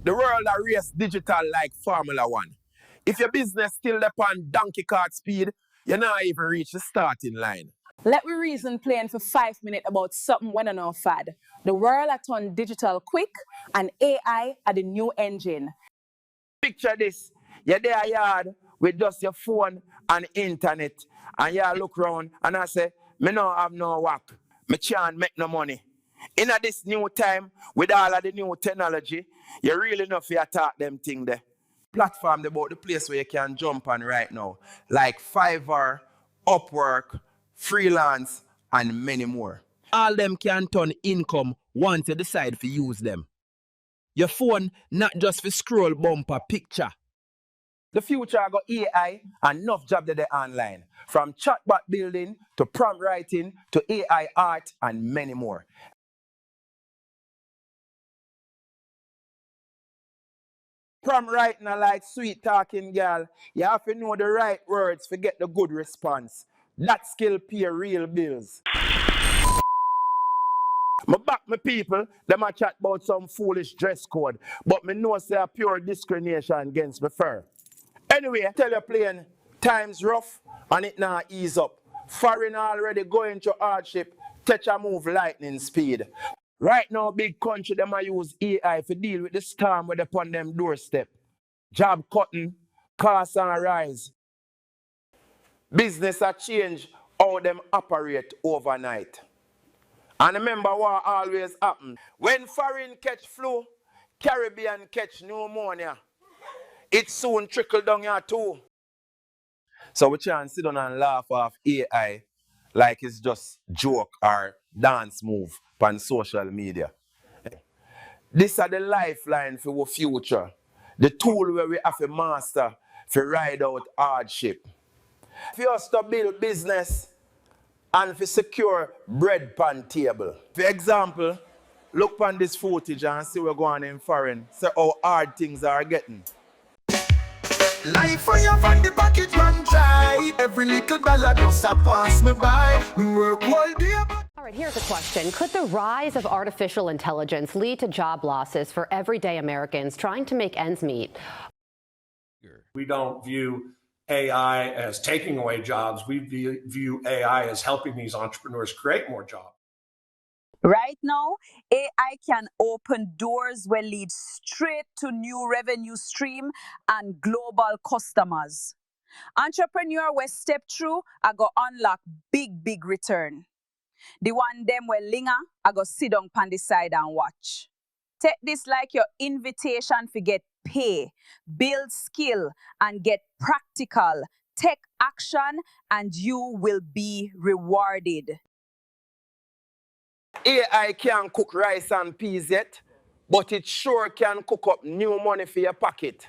The world are race digital like Formula One. If your business still upon donkey cart speed, you're not even reach the starting line. Let me reason playing for 5 minutes about something when I know fad. The world are turned digital quick and AI are the new engine. Picture this. You're there yard with just your phone and internet and you look around and I say, me no have no work. Me can't make no money. In this new time, with all of the new technology, you really know if you attack them thing there. Platform about the place where you can jump on right now, like Fiverr, Upwork, freelance, and many more. All them can turn income once you decide to use them. Your phone not just for scroll bumper picture. The future I got AI and enough job that they online. From chatbot building to prompt writing to AI art and many more. Prompt writing are like sweet talking girl. You have to know the right words to get the good response. That skill pay real bills. Me back my people, them a chat about some foolish dress code, but me know say a pure discrimination against me fur. Anyway, tell you plain, time's rough and it now ease up. Foreign already going through hardship, touch a move lightning speed. Right now, big country, them a use AI to deal with the storm with upon them doorstep. Job cutting, costs and rise. Business a change how them operate overnight. And remember what always happen. When foreign catch flu, Caribbean catch pneumonia. It soon trickle down here too. So we try and sit down and laugh off AI like it's just joke or dance move on social media. This is the lifeline for our future. The tool where we have to master to ride out hardship. For us to build business and to secure bread pan table. For example, look on this footage and see what's going on in foreign. See how hard things are getting. Life for you from the pocket run dry. Every little dollar just a pass me by. Work all day. All right, here's a question. Could the rise of artificial intelligence lead to job losses for everyday Americans trying to make ends meet? We don't view AI as taking away jobs. We view AI as helping these entrepreneurs create more jobs. Right now, AI can open doors will lead straight to new revenue stream and global customers. Entrepreneur will step through, I go unlock big return. The one them will linger, I go sit down on the side and watch. Take this like your invitation to get pay, build skill, and get practical. Take action, and you will be rewarded. AI can't cook rice and peas yet, but it sure can cook up new money for your pocket.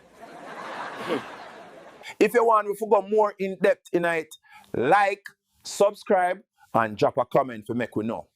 If you want to go more in depth in it, like, subscribe, and drop a comment to make we know.